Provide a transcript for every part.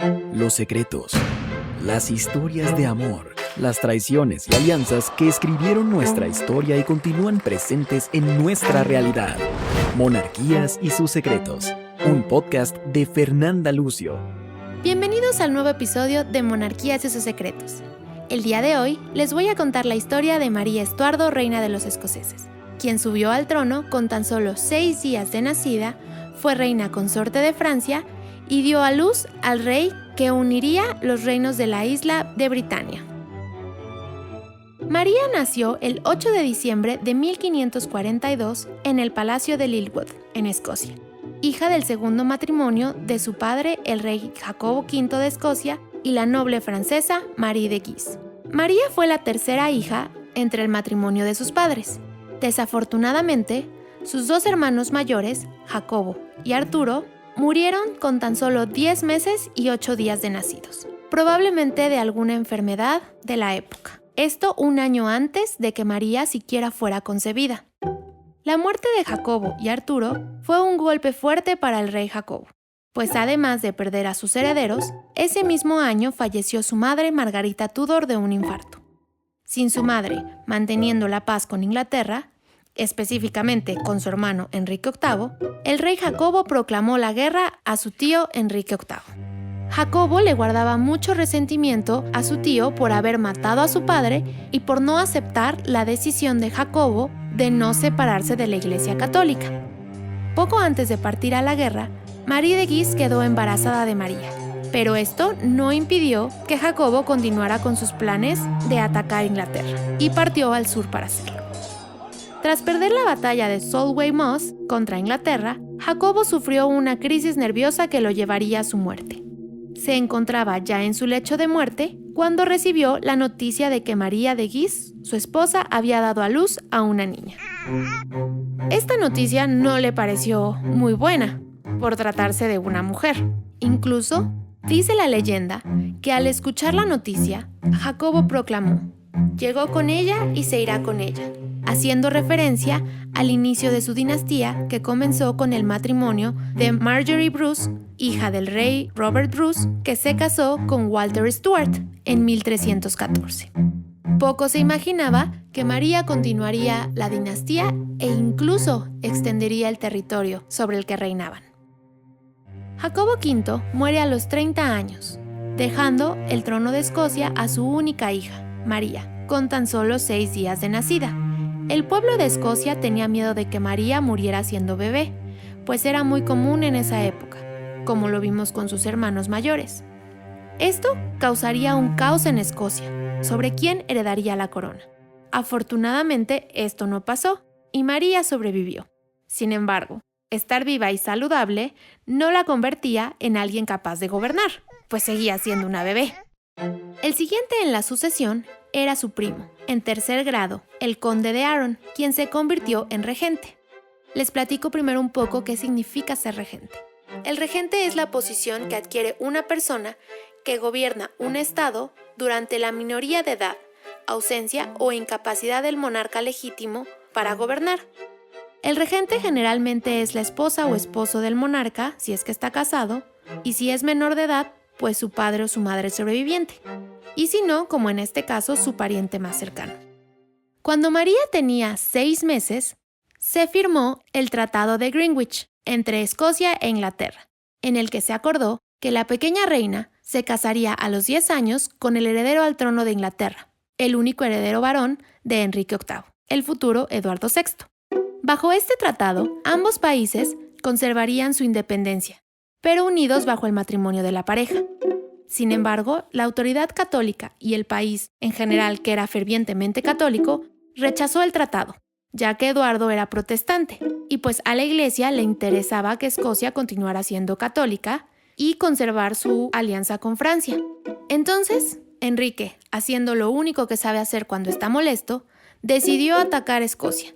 Los secretos, las historias de amor, las traiciones y alianzas que escribieron nuestra historia y continúan presentes en nuestra realidad. Monarquías y sus secretos, un podcast de Fernanda Lucio. Bienvenidos al nuevo episodio de Monarquías y sus secretos. El día de hoy les voy a contar la historia de María Estuardo, reina de los escoceses, quien subió al trono con tan solo 6 días de nacida, fue reina consorte de Francia y dio a luz al rey que uniría los reinos de la isla de Britania. María nació el 8 de diciembre de 1542 en el Palacio de Lilwood, en Escocia, hija del segundo matrimonio de su padre, el rey Jacobo V de Escocia, y la noble francesa Marie de Guise. María fue la tercera hija entre el matrimonio de sus padres. Desafortunadamente, sus dos hermanos mayores, Jacobo y Arturo, murieron con tan solo 10 meses y 8 días de nacidos, probablemente de alguna enfermedad de la época. Esto un año antes de que María siquiera fuera concebida. La muerte de Jacobo y Arturo fue un golpe fuerte para el rey Jacobo, pues además de perder a sus herederos, ese mismo año falleció su madre Margarita Tudor de un infarto. Sin su madre manteniendo la paz con Inglaterra, específicamente con su hermano Enrique VIII, el rey Jacobo proclamó la guerra a su tío Enrique VIII. Jacobo le guardaba mucho resentimiento a su tío por haber matado a su padre y por no aceptar la decisión de Jacobo de no separarse de la Iglesia Católica. Poco antes de partir a la guerra, Marie de Guise quedó embarazada de María, pero esto no impidió que Jacobo continuara con sus planes de atacar Inglaterra y partió al sur para hacerlo. Tras perder la batalla de Solway Moss contra Inglaterra, Jacobo sufrió una crisis nerviosa que lo llevaría a su muerte. Se encontraba ya en su lecho de muerte cuando recibió la noticia de que María de Guise, su esposa, había dado a luz a una niña. Esta noticia no le pareció muy buena, por tratarse de una mujer. Incluso, dice la leyenda que al escuchar la noticia, Jacobo proclamó: «Llegó con ella y se irá con ella», haciendo referencia al inicio de su dinastía que comenzó con el matrimonio de Marjorie Bruce, hija del rey Robert Bruce, que se casó con Walter Stuart en 1314. Poco se imaginaba que María continuaría la dinastía e incluso extendería el territorio sobre el que reinaban. Jacobo V muere a los 30 años, dejando el trono de Escocia a su única hija, María, con tan solo 6 días de nacida. El pueblo de Escocia tenía miedo de que María muriera siendo bebé, pues era muy común en esa época, como lo vimos con sus hermanos mayores. Esto causaría un caos en Escocia sobre quién heredaría la corona. Afortunadamente, esto no pasó y María sobrevivió. Sin embargo, estar viva y saludable no la convertía en alguien capaz de gobernar, pues seguía siendo una bebé. El siguiente en la sucesión era su primo, en tercer grado, el conde de Arran, quien se convirtió en regente. Les platico primero un poco qué significa ser regente. El regente es la posición que adquiere una persona que gobierna un estado durante la minoría de edad, ausencia o incapacidad del monarca legítimo para gobernar. El regente generalmente es la esposa o esposo del monarca, si es que está casado, y si es menor de edad, pues su padre o su madre sobreviviente. Y si no, como en este caso, su pariente más cercano. Cuando María tenía 6 meses, se firmó el Tratado de Greenwich entre Escocia e Inglaterra, en el que se acordó que la pequeña reina se casaría a los 10 años con el heredero al trono de Inglaterra, el único heredero varón de Enrique VIII, el futuro Eduardo VI. Bajo este tratado, ambos países conservarían su independencia, pero unidos bajo el matrimonio de la pareja. Sin embargo, la autoridad católica y el país, en general que era fervientemente católico, rechazó el tratado, ya que Eduardo era protestante, y pues a la Iglesia le interesaba que Escocia continuara siendo católica y conservar su alianza con Francia. Entonces, Enrique, haciendo lo único que sabe hacer cuando está molesto, decidió atacar Escocia,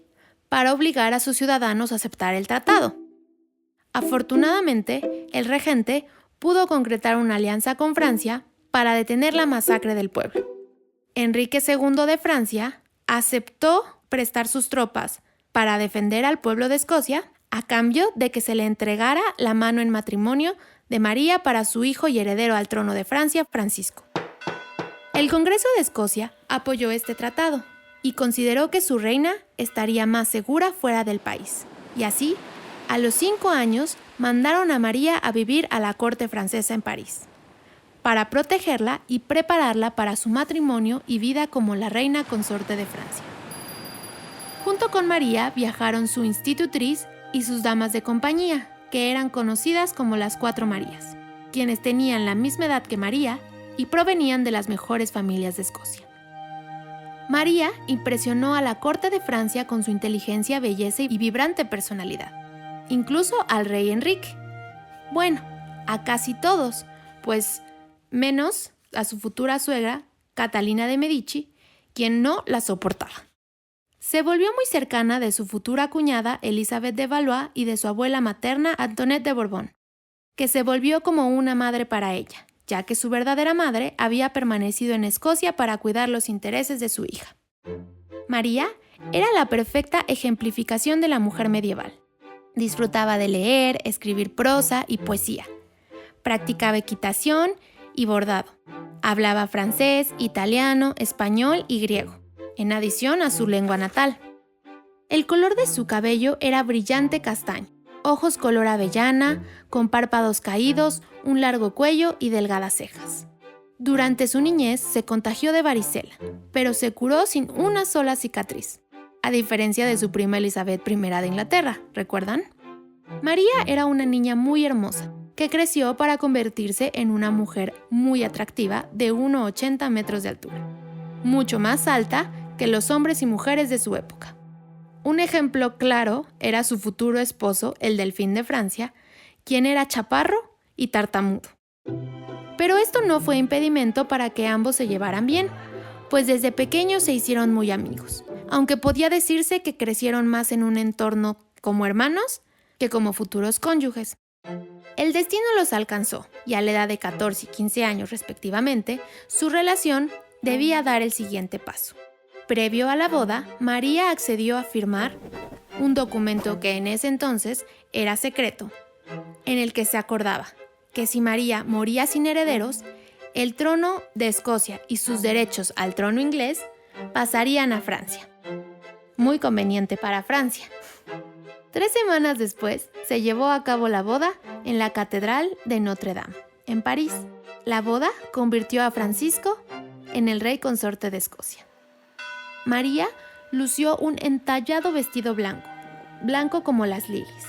para obligar a sus ciudadanos a aceptar el tratado. Afortunadamente, el regente pudo concretar una alianza con Francia para detener la masacre del pueblo. Enrique II de Francia aceptó prestar sus tropas para defender al pueblo de Escocia a cambio de que se le entregara la mano en matrimonio de María para su hijo y heredero al trono de Francia, Francisco. El Congreso de Escocia apoyó este tratado y consideró que su reina estaría más segura fuera del país. Y así, a los 5 años, mandaron a María a vivir a la corte francesa en París, para protegerla y prepararla para su matrimonio y vida como la reina consorte de Francia. Junto con María viajaron su institutriz y sus damas de compañía, que eran conocidas como las 4 Marías, quienes tenían la misma edad que María y provenían de las mejores familias de Escocia. María impresionó a la corte de Francia con su inteligencia, belleza y vibrante personalidad, incluso al rey Enrique. Bueno, a casi todos, pues menos a su futura suegra, Catalina de Medici, quien no la soportaba. Se volvió muy cercana de su futura cuñada Elizabeth de Valois y de su abuela materna Antoinette de Borbón, que se volvió como una madre para ella, ya que su verdadera madre había permanecido en Escocia para cuidar los intereses de su hija. María era la perfecta ejemplificación de la mujer medieval. Disfrutaba de leer, escribir prosa y poesía. Practicaba equitación y bordado. Hablaba francés, italiano, español y griego, en adición a su lengua natal. El color de su cabello era brillante castaño, ojos color avellana, con párpados caídos, un largo cuello y delgadas cejas. Durante su niñez se contagió de varicela, pero se curó sin una sola cicatriz, a diferencia de su prima Elizabeth I de Inglaterra, ¿recuerdan? María era una niña muy hermosa, que creció para convertirse en una mujer muy atractiva de 1,80 metros de altura, mucho más alta que los hombres y mujeres de su época. Un ejemplo claro era su futuro esposo, el delfín de Francia, quien era chaparro y tartamudo. Pero esto no fue impedimento para que ambos se llevaran bien, pues desde pequeños se hicieron muy amigos, aunque podía decirse que crecieron más en un entorno como hermanos que como futuros cónyuges. El destino los alcanzó, y a la edad de 14 y 15 años respectivamente, su relación debía dar el siguiente paso. Previo a la boda, María accedió a firmar un documento que en ese entonces era secreto, en el que se acordaba que si María moría sin herederos, el trono de Escocia y sus derechos al trono inglés pasarían a Francia. Muy conveniente para Francia. 3 semanas después, se llevó a cabo la boda en la Catedral de Notre Dame, en París. La boda convirtió a Francisco en el rey consorte de Escocia. María lució un entallado vestido blanco, blanco como las lilies,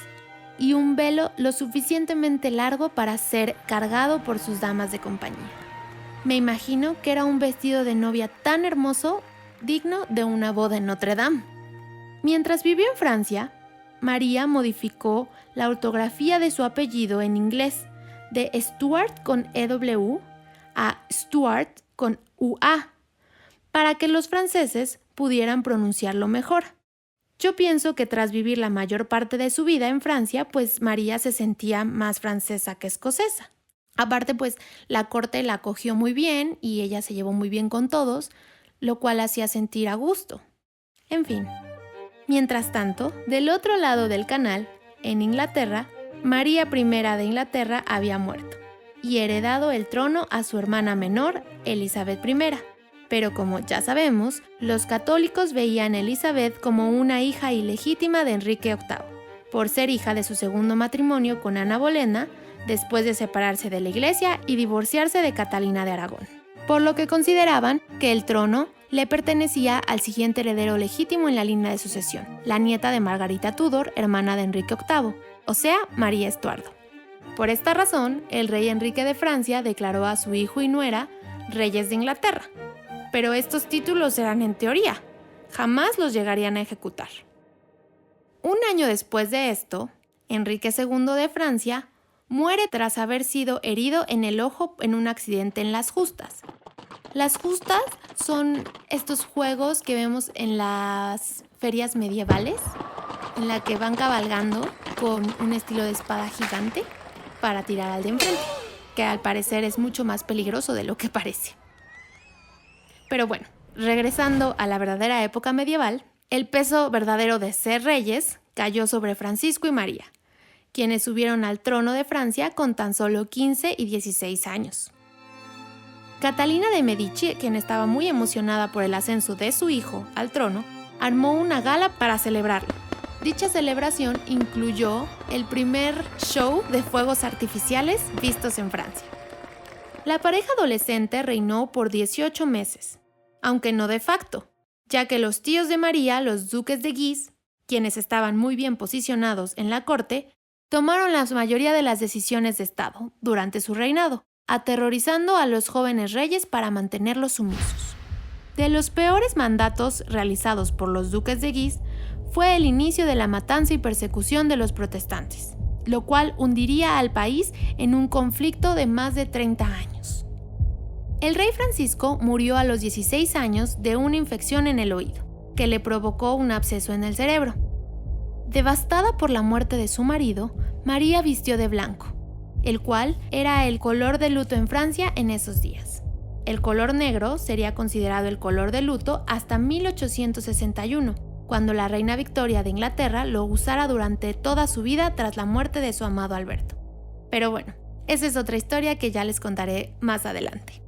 y un velo lo suficientemente largo para ser cargado por sus damas de compañía. Me imagino que era un vestido de novia tan hermoso, digno de una boda en Notre Dame. Mientras vivió en Francia, María modificó la ortografía de su apellido en inglés, de Stuart con EW a Stuart con UA, para que los franceses pudieran pronunciarlo mejor. Yo pienso que tras vivir la mayor parte de su vida en Francia, pues María se sentía más francesa que escocesa. Aparte, pues la corte la acogió muy bien y ella se llevó muy bien con todos, lo cual hacía sentir a gusto. En fin. Mientras tanto, del otro lado del canal, en Inglaterra, María I de Inglaterra había muerto y heredado el trono a su hermana menor, Elizabeth I. Pero como ya sabemos, los católicos veían a Elizabeth como una hija ilegítima de Enrique VIII, por ser hija de su segundo matrimonio con Ana Bolena, después de separarse de la iglesia y divorciarse de Catalina de Aragón, por lo que consideraban que el trono le pertenecía al siguiente heredero legítimo en la línea de sucesión, la nieta de Margarita Tudor, hermana de Enrique VIII, o sea, María Estuardo. Por esta razón, el rey Enrique de Francia declaró a su hijo y nuera reyes de Inglaterra. Pero estos títulos eran en teoría, jamás los llegarían a ejecutar. Un año después de esto, Enrique II de Francia muere tras haber sido herido en el ojo en un accidente en las justas. Las justas son estos juegos que vemos en las ferias medievales, en la que van cabalgando con un estilo de espada gigante para tirar al de enfrente, que al parecer es mucho más peligroso de lo que parece. Pero bueno, regresando a la verdadera época medieval, el peso verdadero de ser reyes cayó sobre Francisco y María, quienes subieron al trono de Francia con tan solo 15 y 16 años. Catalina de Medici, quien estaba muy emocionada por el ascenso de su hijo al trono, armó una gala para celebrarlo. Dicha celebración incluyó el primer show de fuegos artificiales vistos en Francia. La pareja adolescente reinó por 18 meses, aunque no de facto, ya que los tíos de María, los duques de Guise, quienes estaban muy bien posicionados en la corte, tomaron la mayoría de las decisiones de Estado durante su reinado, aterrorizando a los jóvenes reyes para mantenerlos sumisos. De los peores mandatos realizados por los duques de Guise fue el inicio de la matanza y persecución de los protestantes, lo cual hundiría al país en un conflicto de más de 30 años. El rey Francisco murió a los 16 años de una infección en el oído, que le provocó un absceso en el cerebro. Devastada por la muerte de su marido, María vistió de blanco, el cual era el color de luto en Francia en esos días. El color negro sería considerado el color de luto hasta 1861, cuando la reina Victoria de Inglaterra lo usara durante toda su vida tras la muerte de su amado Alberto. Pero bueno, esa es otra historia que ya les contaré más adelante.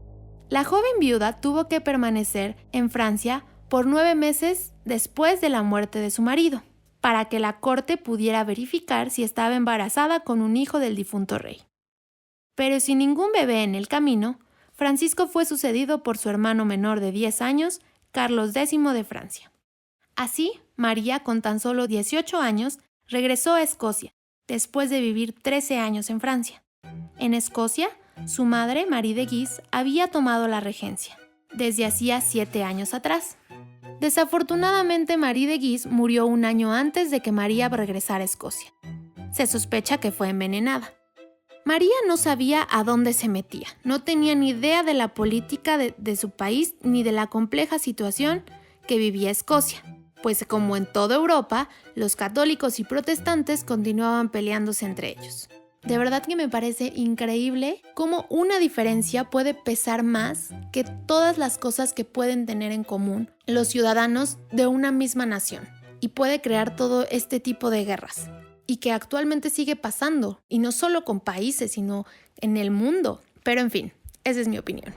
La joven viuda tuvo que permanecer en Francia por 9 meses después de la muerte de su marido, para que la corte pudiera verificar si estaba embarazada con un hijo del difunto rey. Pero sin ningún bebé en el camino, Francisco fue sucedido por su hermano menor de 10 años, Carlos X de Francia. Así, María, con tan solo 18 años, regresó a Escocia, después de vivir 13 años en Francia. En Escocia, su madre, Marie de Guise, había tomado la regencia, desde hacía 7 años atrás. Desafortunadamente, Marie de Guise murió un año antes de que María regresara a Escocia. Se sospecha que fue envenenada. María no sabía a dónde se metía, no tenía ni idea de la política de su país ni de la compleja situación que vivía Escocia, pues como en toda Europa, los católicos y protestantes continuaban peleándose entre ellos. De verdad que me parece increíble cómo una diferencia puede pesar más que todas las cosas que pueden tener en común los ciudadanos de una misma nación, y puede crear todo este tipo de guerras, y que actualmente sigue pasando, y no solo con países, sino en el mundo. Pero en fin, esa es mi opinión.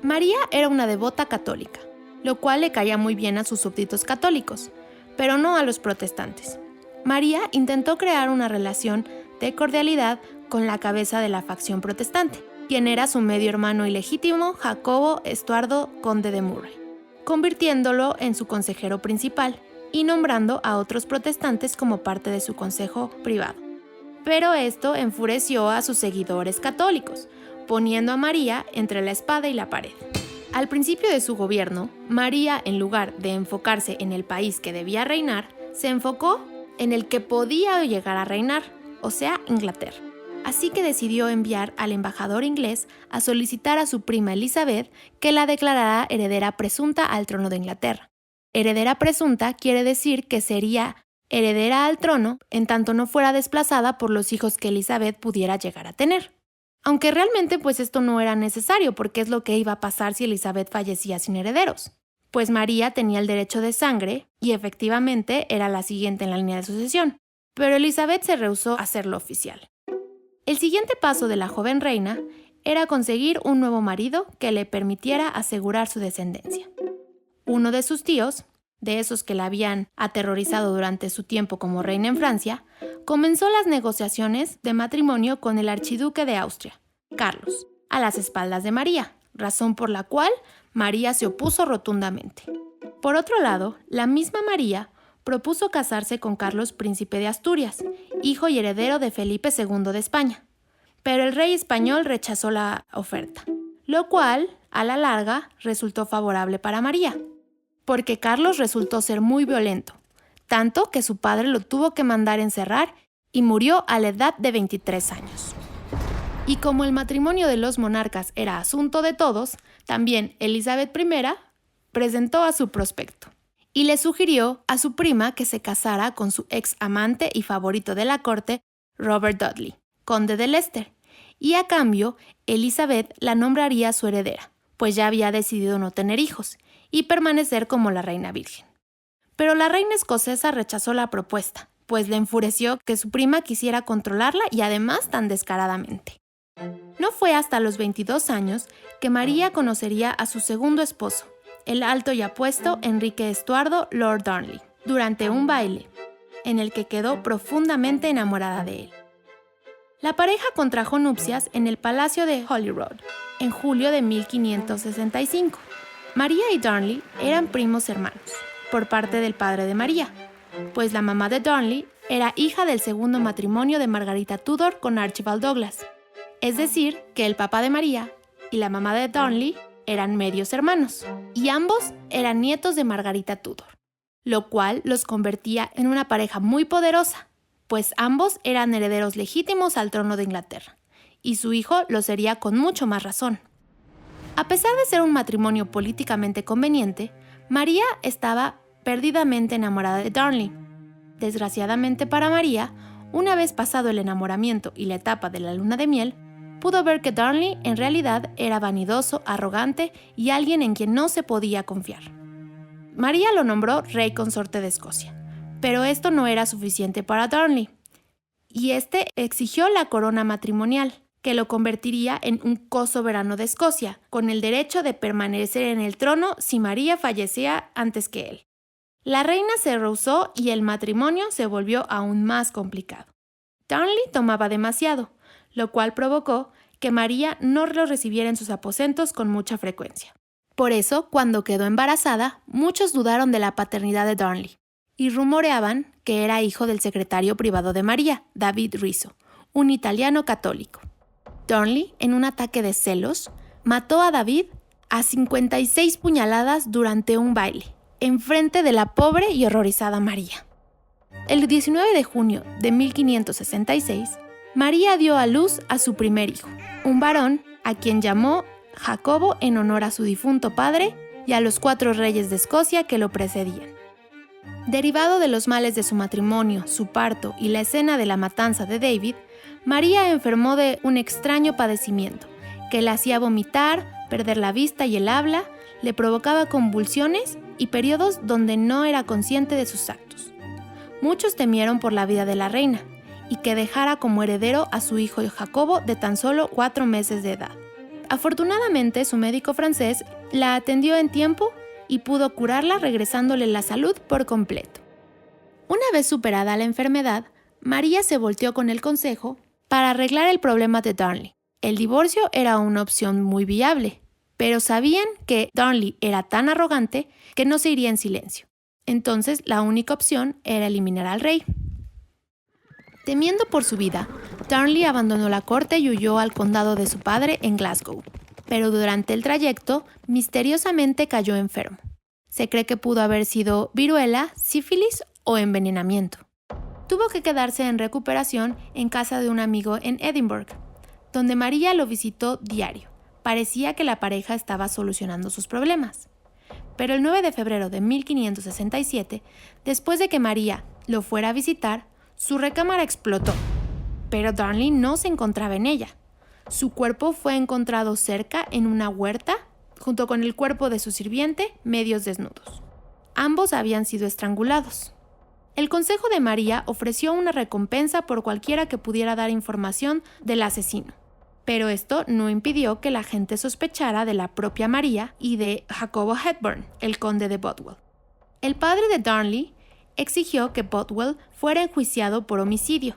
María era una devota católica, lo cual le caía muy bien a sus súbditos católicos, pero no a los protestantes. María intentó crear una relación de cordialidad con la cabeza de la facción protestante, quien era su medio hermano ilegítimo, Jacobo Estuardo, conde de Murray, convirtiéndolo en su consejero principal y nombrando a otros protestantes como parte de su consejo privado. Pero esto enfureció a sus seguidores católicos, poniendo a María entre la espada y la pared. Al principio de su gobierno, María, en lugar de enfocarse en el país que debía reinar, se enfocó en el que podía llegar a reinar, o sea, Inglaterra. Así que decidió enviar al embajador inglés a solicitar a su prima Elizabeth que la declarara heredera presunta al trono de Inglaterra. Heredera presunta quiere decir que sería heredera al trono en tanto no fuera desplazada por los hijos que Elizabeth pudiera llegar a tener. Aunque realmente pues esto no era necesario, porque es lo que iba a pasar si Elizabeth fallecía sin herederos. Pues María tenía el derecho de sangre y efectivamente era la siguiente en la línea de sucesión, pero Elizabeth se rehusó a hacerlo oficial. El siguiente paso de la joven reina era conseguir un nuevo marido que le permitiera asegurar su descendencia. Uno de sus tíos, de esos que la habían aterrorizado durante su tiempo como reina en Francia, comenzó las negociaciones de matrimonio con el archiduque de Austria, Carlos, a las espaldas de María, razón por la cual María se opuso rotundamente. Por otro lado, la misma María propuso casarse con Carlos, príncipe de Asturias, hijo y heredero de Felipe II de España, pero el rey español rechazó la oferta, lo cual, a la larga, resultó favorable para María, porque Carlos resultó ser muy violento, tanto que su padre lo tuvo que mandar encerrar y murió a la edad de 23 años. Y como el matrimonio de los monarcas era asunto de todos, también Elizabeth I presentó a su prospecto y le sugirió a su prima que se casara con su ex amante y favorito de la corte, Robert Dudley, conde de Leicester, y a cambio Elizabeth la nombraría su heredera, pues ya había decidido no tener hijos y permanecer como la reina virgen. Pero la reina escocesa rechazó la propuesta, pues le enfureció que su prima quisiera controlarla y además tan descaradamente. No fue hasta los 22 años que María conocería a su segundo esposo, el alto y apuesto Enrique Estuardo Lord Darnley, durante un baile, en el que quedó profundamente enamorada de él. La pareja contrajo nupcias en el Palacio de Holyrood, en julio de 1565. María y Darnley eran primos hermanos, por parte del padre de María, pues la mamá de Darnley era hija del segundo matrimonio de Margarita Tudor con Archibald Douglas. Es decir, que el papá de María y la mamá de Darnley eran medios hermanos, y ambos eran nietos de Margarita Tudor, lo cual los convertía en una pareja muy poderosa, pues ambos eran herederos legítimos al trono de Inglaterra, y su hijo lo sería con mucho más razón. A pesar de ser un matrimonio políticamente conveniente, María estaba perdidamente enamorada de Darnley. Desgraciadamente para María, una vez pasado el enamoramiento y la etapa de la luna de miel, pudo ver que Darnley en realidad era vanidoso, arrogante y alguien en quien no se podía confiar. María lo nombró rey consorte de Escocia, pero esto no era suficiente para Darnley, y este exigió la corona matrimonial, que lo convertiría en un cosoberano de Escocia, con el derecho de permanecer en el trono si María fallecía antes que él. La reina se rehusó y el matrimonio se volvió aún más complicado. Darnley tomaba demasiado, lo cual provocó que María no lo recibiera en sus aposentos con mucha frecuencia. Por eso, cuando quedó embarazada, muchos dudaron de la paternidad de Darnley y rumoreaban que era hijo del secretario privado de María, David Rizzo, un italiano católico. Darnley, en un ataque de celos, mató a David a 56 puñaladas durante un baile, enfrente de la pobre y horrorizada María. El 19 de junio de 1566, María dio a luz a su primer hijo, un varón a quien llamó Jacobo en honor a su difunto padre y a los 4 reyes de Escocia que lo precedían. Derivado de los males de su matrimonio, su parto y la escena de la matanza de David, María enfermó de un extraño padecimiento que la hacía vomitar, perder la vista y el habla, le provocaba convulsiones y periodos donde no era consciente de sus actos. Muchos temieron por la vida de la reina y que dejara como heredero a su hijo Jacobo de tan solo 4 meses de edad. Afortunadamente, su médico francés la atendió en tiempo y pudo curarla regresándole la salud por completo. Una vez superada la enfermedad, María se volteó con el consejo para arreglar el problema de Darnley. El divorcio era una opción muy viable, pero sabían que Darnley era tan arrogante que no se iría en silencio. Entonces, la única opción era eliminar al rey. Temiendo por su vida, Darnley abandonó la corte y huyó al condado de su padre en Glasgow, pero durante el trayecto misteriosamente cayó enfermo. Se cree que pudo haber sido viruela, sífilis o envenenamiento. Tuvo que quedarse en recuperación en casa de un amigo en Edinburgh, donde María lo visitó diario. Parecía que la pareja estaba solucionando sus problemas. Pero el 9 de febrero de 1567, después de que María lo fuera a visitar, su recámara explotó, pero Darnley no se encontraba en ella. Su cuerpo fue encontrado cerca en una huerta, junto con el cuerpo de su sirviente, medios desnudos. Ambos habían sido estrangulados. El Consejo de María ofreció una recompensa por cualquiera que pudiera dar información del asesino, pero esto no impidió que la gente sospechara de la propia María y de Jacobo Hepburn, el conde de Bothwell. El padre de Darnley exigió que Bothwell fuera enjuiciado por homicidio,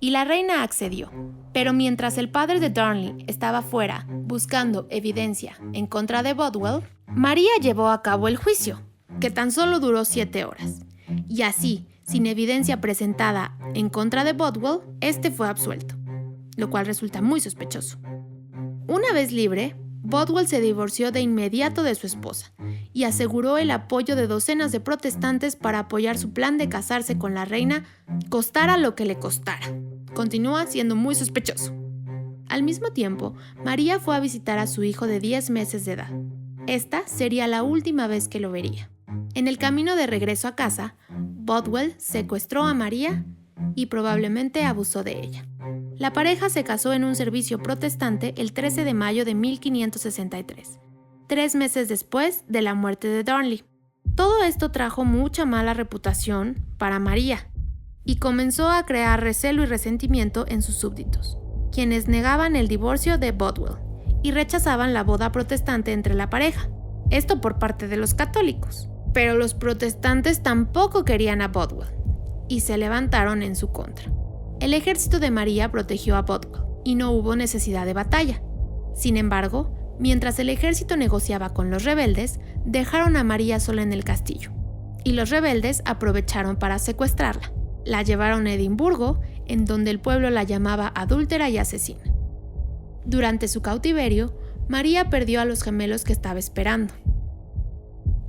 y la reina accedió. Pero mientras el padre de Darnley estaba fuera buscando evidencia en contra de Bothwell, María llevó a cabo el juicio, que tan solo duró 7 horas. Y así, sin evidencia presentada en contra de Bothwell, este fue absuelto, lo cual resulta muy sospechoso. Una vez libre, Bothwell se divorció de inmediato de su esposa y aseguró el apoyo de docenas de protestantes para apoyar su plan de casarse con la reina, costara lo que le costara. Continúa siendo muy sospechoso. Al mismo tiempo, María fue a visitar a su hijo de 10 meses de edad. Esta sería la última vez que lo vería. En el camino de regreso a casa, Bothwell secuestró a María y probablemente abusó de ella. La pareja se casó en un servicio protestante el 13 de mayo de 1563, 3 meses después de la muerte de Darnley. Todo esto trajo mucha mala reputación para María. y comenzó a crear recelo y resentimiento en sus súbditos, quienes negaban el divorcio de Bothwell y rechazaban la boda protestante entre la pareja. Esto por parte de los católicos. Pero los protestantes tampoco querían a Bothwell y se levantaron en su contra. El ejército de María protegió a Bothwell y no hubo necesidad de batalla. Sin embargo, mientras el ejército negociaba con los rebeldes, dejaron a María sola en el castillo y los rebeldes aprovecharon para secuestrarla. La llevaron a Edimburgo, en donde el pueblo la llamaba adúltera y asesina. Durante su cautiverio, María perdió a los gemelos que estaba esperando.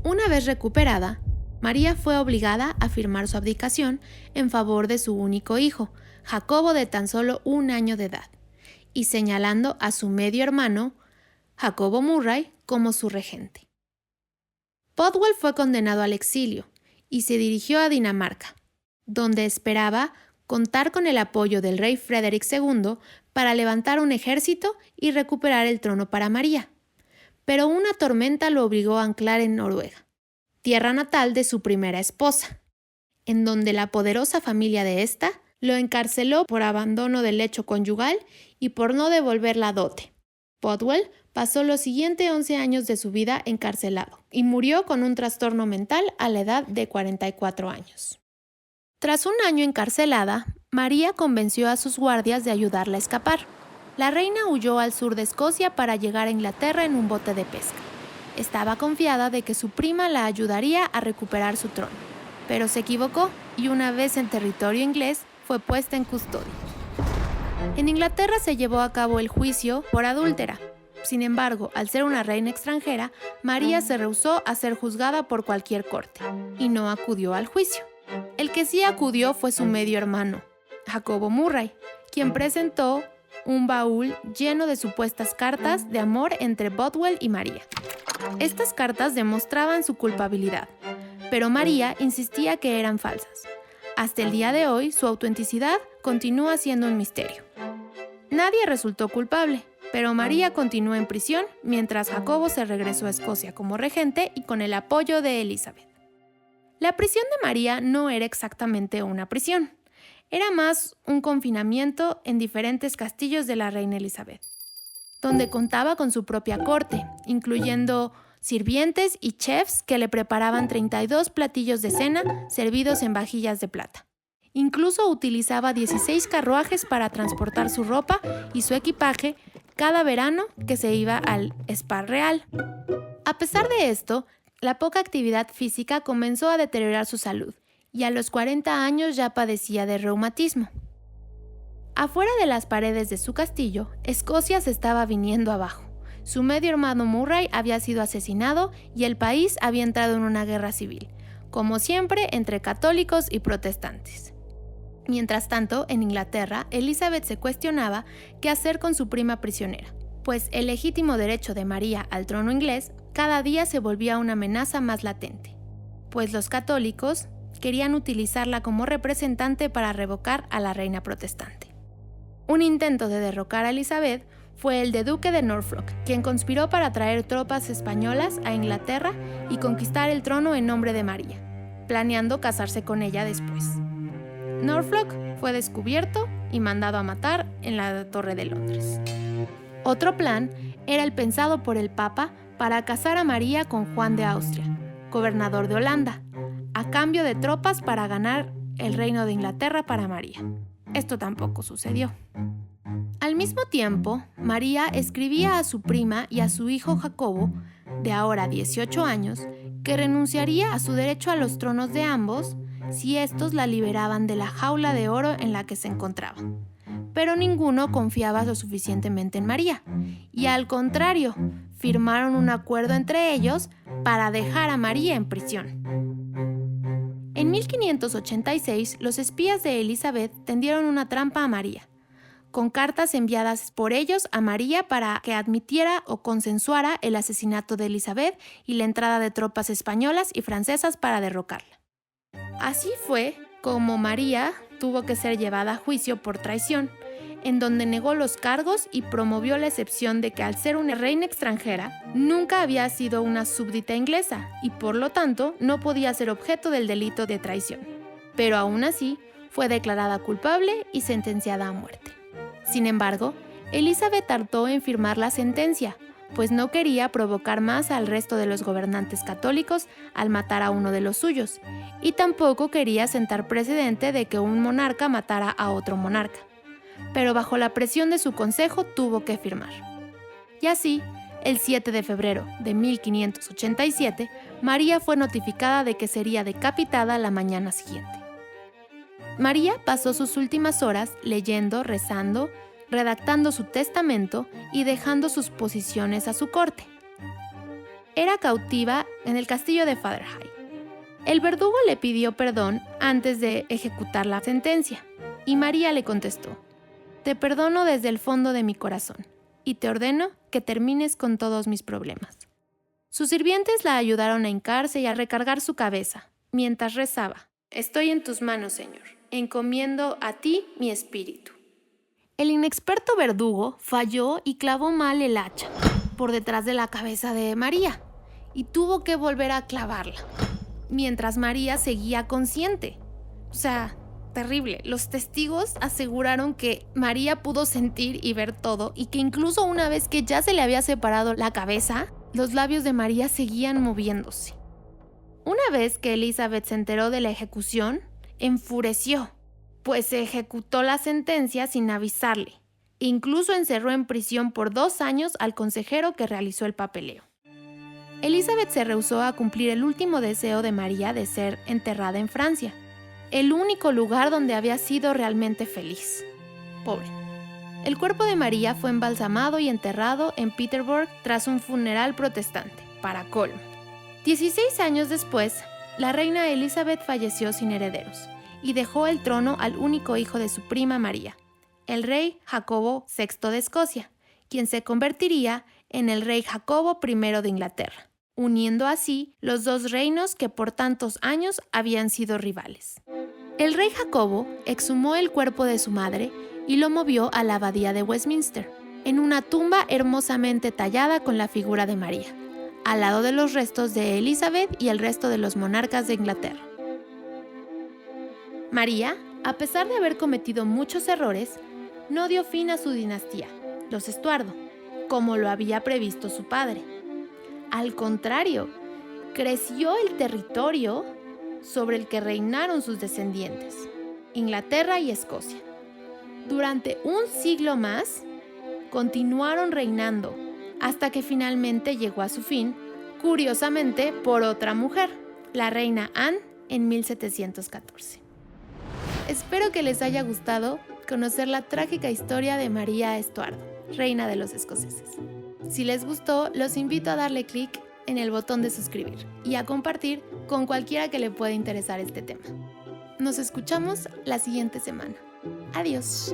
Una vez recuperada, María fue obligada a firmar su abdicación en favor de su único hijo, Jacobo de tan solo 1 año de edad, y señalando a su medio hermano, Jacobo Murray, como su regente. Bothwell fue condenado al exilio y se dirigió a Dinamarca, donde esperaba contar con el apoyo del rey Frederick II para levantar un ejército y recuperar el trono para María. Pero una tormenta lo obligó a anclar en Noruega, tierra natal de su primera esposa, en donde la poderosa familia de esta lo encarceló por abandono del lecho conyugal y por no devolver la dote. Bothwell pasó los siguientes 11 años de su vida encarcelado y murió con un trastorno mental a la edad de 44 años. Tras 1 año encarcelada, María convenció a sus guardias de ayudarla a escapar. La reina huyó al sur de Escocia para llegar a Inglaterra en un bote de pesca. Estaba confiada de que su prima la ayudaría a recuperar su trono, pero se equivocó y una vez en territorio inglés fue puesta en custodia. En Inglaterra se llevó a cabo el juicio por adúltera. Sin embargo, al ser una reina extranjera, María se rehusó a ser juzgada por cualquier corte y no acudió al juicio. El que sí acudió fue su medio hermano, Jacobo Murray, quien presentó un baúl lleno de supuestas cartas de amor entre Bothwell y María. Estas cartas demostraban su culpabilidad, pero María insistía que eran falsas. Hasta el día de hoy, su autenticidad continúa siendo un misterio. Nadie resultó culpable, pero María continuó en prisión mientras Jacobo se regresó a Escocia como regente y con el apoyo de Elizabeth. La prisión de María no era exactamente una prisión. Era más un confinamiento en diferentes castillos de la reina Elizabeth, donde contaba con su propia corte, incluyendo sirvientes y chefs que le preparaban 32 platillos de cena servidos en vajillas de plata. Incluso utilizaba 16 carruajes para transportar su ropa y su equipaje cada verano que se iba al spa real. A pesar de esto, la poca actividad física comenzó a deteriorar su salud y a los 40 años ya padecía de reumatismo. Afuera de las paredes de su castillo, Escocia se estaba viniendo abajo. Su medio hermano Murray había sido asesinado y el país había entrado en una guerra civil, como siempre entre católicos y protestantes. Mientras tanto, en Inglaterra, Elizabeth se cuestionaba qué hacer con su prima prisionera, pues el legítimo derecho de María al trono inglés cada día se volvía una amenaza más latente, pues los católicos querían utilizarla como representante para revocar a la reina protestante. Un intento de derrocar a Elizabeth fue el de Duque de Norfolk, quien conspiró para traer tropas españolas a Inglaterra y conquistar el trono en nombre de María, planeando casarse con ella después. Norfolk fue descubierto y mandado a matar en la Torre de Londres. Otro plan era el pensado por el Papa para casar a María con Juan de Austria, gobernador de Holanda, a cambio de tropas para ganar el reino de Inglaterra para María. Esto tampoco sucedió. Al mismo tiempo, María escribía a su prima y a su hijo Jacobo, de ahora 18 años, que renunciaría a su derecho a los tronos de ambos si estos la liberaban de la jaula de oro en la que se encontraba. Pero ninguno confiaba lo suficientemente en María, y al contrario, firmaron un acuerdo entre ellos para dejar a María en prisión. En 1586, los espías de Elizabeth tendieron una trampa a María, con cartas enviadas por ellos a María para que admitiera o consensuara el asesinato de Elizabeth y la entrada de tropas españolas y francesas para derrocarla. Así fue como María tuvo que ser llevada a juicio por traición, en donde negó los cargos y promovió la excepción de que al ser una reina extranjera, nunca había sido una súbdita inglesa y por lo tanto no podía ser objeto del delito de traición. Pero aún así, fue declarada culpable y sentenciada a muerte. Sin embargo, Elizabeth tardó en firmar la sentencia, pues no quería provocar más al resto de los gobernantes católicos al matar a uno de los suyos, y tampoco quería sentar precedente de que un monarca matara a otro monarca. Pero bajo la presión de su consejo tuvo que firmar. Y así, el 7 de febrero de 1587, María fue notificada de que sería decapitada la mañana siguiente. María pasó sus últimas horas leyendo, rezando, redactando su testamento y dejando sus posiciones a su corte. Era cautiva en el castillo de Fatherhigh. El verdugo le pidió perdón antes de ejecutar la sentencia, y María le contestó: «Te perdono desde el fondo de mi corazón, y te ordeno que termines con todos mis problemas». Sus sirvientes la ayudaron a hincarse y a recargar su cabeza, mientras rezaba: «Estoy en tus manos, Señor, encomiendo a ti mi espíritu». El inexperto verdugo falló y clavó mal el hacha por detrás de la cabeza de María, y tuvo que volver a clavarla, mientras María seguía consciente. O sea, terrible. Los testigos aseguraron que María pudo sentir y ver todo, y que incluso una vez que ya se le había separado la cabeza, los labios de María seguían moviéndose. Una vez que Elizabeth se enteró de la ejecución, enfureció, pues se ejecutó la sentencia sin avisarle. Incluso encerró en prisión por 2 años al consejero que realizó el papeleo. Elizabeth se rehusó a cumplir el último deseo de María de ser enterrada en Francia, el único lugar donde había sido realmente feliz. Pobre. El cuerpo de María fue embalsamado y enterrado en Peterborough tras un funeral protestante, para colmo. 16 años después, la reina Elizabeth falleció sin herederos y dejó el trono al único hijo de su prima María, el rey Jacobo VI de Escocia, quien se convertiría en el rey Jacobo I de Inglaterra, uniendo así los 2 reinos que por tantos años habían sido rivales. El rey Jacobo exhumó el cuerpo de su madre y lo movió a la abadía de Westminster, en una tumba hermosamente tallada con la figura de María, al lado de los restos de Elizabeth y el resto de los monarcas de Inglaterra. María, a pesar de haber cometido muchos errores, no dio fin a su dinastía, los Estuardo, como lo había previsto su padre. Al contrario, creció el territorio sobre el que reinaron sus descendientes, Inglaterra y Escocia. Durante un siglo más, continuaron reinando, hasta que finalmente llegó a su fin, curiosamente por otra mujer, la reina Anne, en 1714. Espero que les haya gustado conocer la trágica historia de María Estuardo, reina de los escoceses. Si les gustó, los invito a darle clic en el botón de suscribir y a compartir con cualquiera que le pueda interesar este tema. Nos escuchamos la siguiente semana. Adiós.